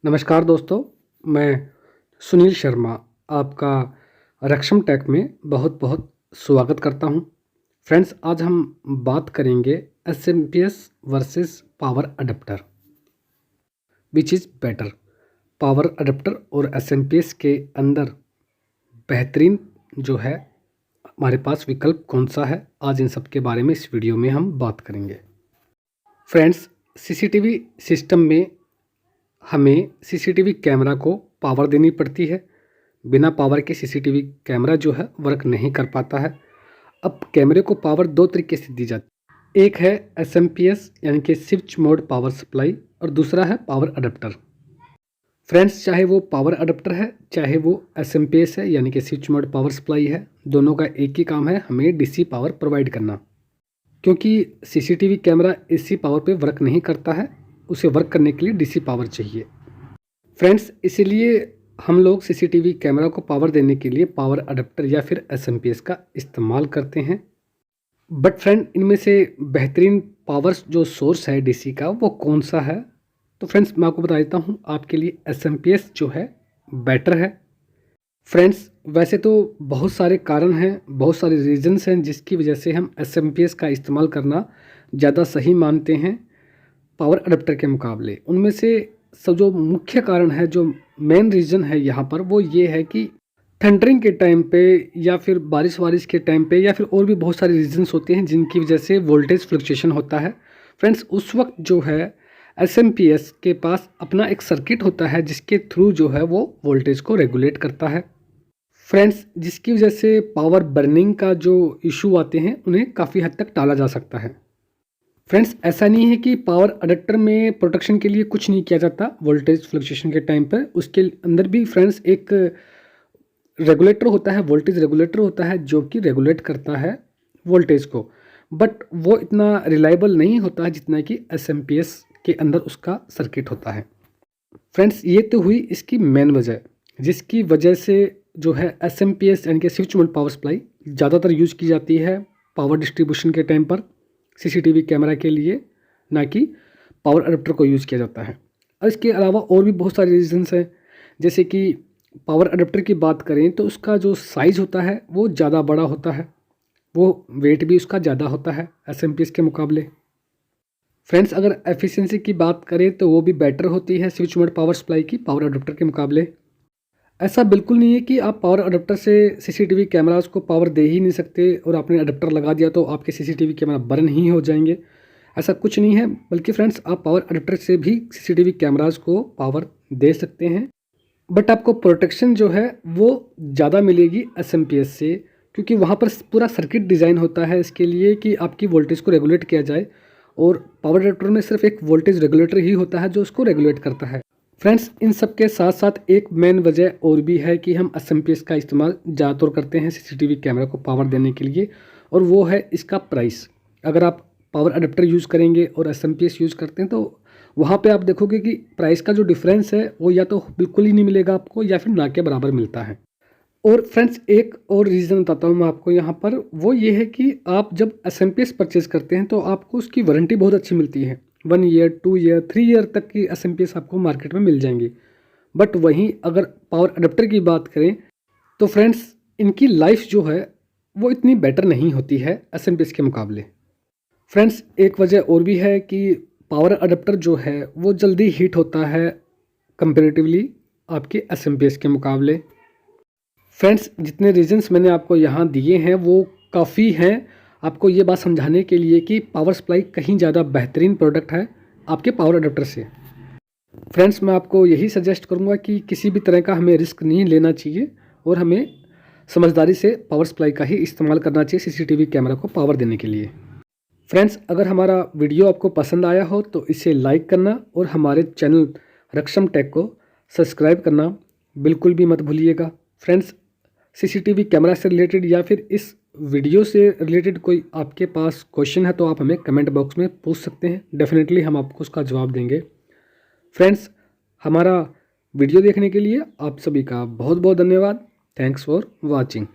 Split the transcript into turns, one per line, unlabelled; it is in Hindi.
नमस्कार दोस्तों, मैं सुनील शर्मा आपका रक्षम टेक में बहुत बहुत स्वागत करता हूं। फ्रेंड्स, आज हम बात करेंगे SMPS versus power adapter, which is better. Power adapter और एसएमपीएस के अंदर बेहतरीन जो है हमारे पास विकल्प कौन सा है, आज इन सब के बारे में इस वीडियो में हम बात करेंगे। फ्रेंड्स, सीसीटीवी सिस्टम में हमें सीसीटीवी कैमरा को पावर देनी पड़ती है। बिना पावर के सीसीटीवी कैमरा जो है वर्क नहीं कर पाता है। अब कैमरे को पावर दो तरीके से दी जाती है, एक है एसएमपीएस यानी कि स्विच मोड पावर सप्लाई, और दूसरा है पावर अडेप्टर। फ्रेंड्स, चाहे वो पावर अडेप्टर है चाहे वो एसएमपीएस है यानी कि स्विच मोड पावर सप्लाई है, दोनों का एक ही काम है, हमें डीसी पावर प्रोवाइड करना। क्योंकि सीसीटीवी कैमरा एसी पावर पे वर्क नहीं करता है, उसे वर्क करने के लिए डीसी पावर चाहिए। फ्रेंड्स, इसीलिए हम लोग सीसीटीवी कैमरा को पावर देने के लिए पावर अडेप्टर या फिर एसएमपीएस का इस्तेमाल करते हैं। बट फ्रेंड, इनमें से बेहतरीन पावर जो सोर्स है डीसी का वो कौन सा है? तो फ्रेंड्स, मैं आपको बता देता हूँ, आपके लिए एसएमपीएस जो है बेटर है। फ्रेंड्स, वैसे तो बहुत सारे कारण हैं, बहुत सारे रीजंस हैं जिसकी वजह से हम एसएमपीएस का इस्तेमाल करना ज़्यादा सही मानते हैं पावर अडेप्टर के मुकाबले। उनमें से सब जो मुख्य कारण है, जो मेन रीज़न है यहाँ पर, वो ये है कि थंडरिंग के टाइम पे या फिर बारिश के टाइम पे या फिर और भी बहुत सारे रीजंस होते हैं जिनकी वजह से वोल्टेज फ्लक्चुएशन होता है। फ्रेंड्स, उस वक्त जो है एसएमपीएस के पास अपना एक सर्किट होता है जिसके थ्रू जो है वो वोल्टेज को रेगुलेट करता है। फ्रेंड्स, जिसकी वजह से पावर बर्निंग का जो इशू आते हैं उन्हें काफ़ी हद तक टाला जा सकता है। फ्रेंड्स, ऐसा नहीं है कि पावर अडेप्टर में प्रोटेक्शन के लिए कुछ नहीं किया जाता वोल्टेज फ्लक्चुएशन के टाइम पर। उसके अंदर भी फ्रेंड्स एक रेगुलेटर होता है, वोल्टेज रेगुलेटर होता है जो कि रेगुलेट करता है वोल्टेज को, बट वो इतना रिलायबल नहीं होता है जितना कि एसएमपीएस के अंदर उसका सर्किट होता है। फ्रेंड्स, ये तो हुई इसकी मेन वजह, जिसकी वजह से जो है एसएमपीएस यानी कि स्विच मोड पावर सप्लाई ज़्यादातर यूज़ की जाती है पावर डिस्ट्रीब्यूशन के टाइम पर सीसीटीवी कैमरा के लिए, ना कि पावर अडेप्टर को यूज़ किया जाता है। और इसके अलावा और भी बहुत सारे रीजंस हैं, जैसे कि पावर अडेप्टर की बात करें तो उसका जो साइज़ होता है वो ज़्यादा बड़ा होता है, वो वेट भी उसका ज़्यादा होता है एसएमपीएस के मुकाबले। फ्रेंड्स, अगर एफिशिएंसी की बात करें तो वो भी बेटर होती है स्विच मोड पावर सप्लाई की पावर अडेप्टर के मुकाबले। ऐसा बिल्कुल नहीं है कि आप पावर अडेप्टर से सीसीटीवी कैमरास को पावर दे ही नहीं सकते और आपने अडेप्टर लगा दिया तो आपके सीसीटीवी कैमरा बर्न ही हो जाएंगे। ऐसा कुछ नहीं है, बल्कि फ्रेंड्स, आप पावर अडेप्टर से भी सीसीटीवी कैमरास को पावर दे सकते हैं, बट आपको प्रोटेक्शन जो है वो ज़्यादा मिलेगी एसएमपीएस से, क्योंकि वहाँ पर पूरा सर्किट डिज़ाइन होता है इसके लिए कि आपकी वोल्टेज को रेगुलेट किया जाए, और पावर अडेप्टर में सिर्फ एक वोल्टेज रेगुलेटर ही होता है जो उसको रेगुलेट करता है। फ्रेंड्स, इन सब के साथ साथ एक मेन वजह और भी है कि हम एसएमपीएस का इस्तेमाल ज़्यादातर करते हैं सीसीटीवी कैमरा को पावर देने के लिए, और वो है इसका प्राइस। अगर आप पावर अडेप्टर यूज़ करेंगे और एसएमपीएस यूज़ करते हैं तो वहाँ पे आप देखोगे कि प्राइस का जो डिफरेंस है वो या तो बिल्कुल ही नहीं मिलेगा आपको या फिर ना के बराबर मिलता है। और फ्रेंड्स, एक और रीज़न बताता हूँ मैं आपको यहाँ पर, वो ये है कि आप जब एसएमपीएस परचेज़ करते हैं तो आपको उसकी वारंटी बहुत अच्छी मिलती है। 1 ईयर, 2 ईयर, 3 ईयर तक की एसएमपीएस आपको मार्केट में मिल जाएंगी। बट वहीं अगर पावर अडेप्टर की बात करें तो फ्रेंड्स, इनकी लाइफ जो है वो इतनी बेटर नहीं होती है एसएमपीएस के मुकाबले। फ्रेंड्स, एक वजह और भी है कि पावर अडेप्टर जो है वो जल्दी हीट होता है कंपेरेटिवली आपके एसएमपीएस के मुकाबले। फ्रेंड्स, जितने रीजंस मैंने आपको यहाँ दिए हैं वो काफ़ी हैं आपको ये बात समझाने के लिए कि पावर सप्लाई कहीं ज़्यादा बेहतरीन प्रोडक्ट है आपके पावर अडेप्टर से। फ्रेंड्स, मैं आपको यही सजेस्ट करूँगा कि किसी भी तरह का हमें रिस्क नहीं लेना चाहिए और हमें समझदारी से पावर सप्लाई का ही इस्तेमाल करना चाहिए सीसीटीवी कैमरा को पावर देने के लिए। फ्रेंड्स, अगर हमारा वीडियो आपको पसंद आया हो तो इसे लाइक करना और हमारे चैनल रक्षम टेक को सब्सक्राइब करना बिल्कुल भी मत भूलिएगा। फ्रेंड्स, सीसीटीवी कैमरा से रिलेटेड या फिर इस वीडियो से रिलेटेड कोई आपके पास क्वेश्चन है तो आप हमें कमेंट बॉक्स में पूछ सकते हैं, डेफिनेटली हम आपको उसका जवाब देंगे। फ्रेंड्स, हमारा वीडियो देखने के लिए आप सभी का बहुत बहुत धन्यवाद। Thanks for watching.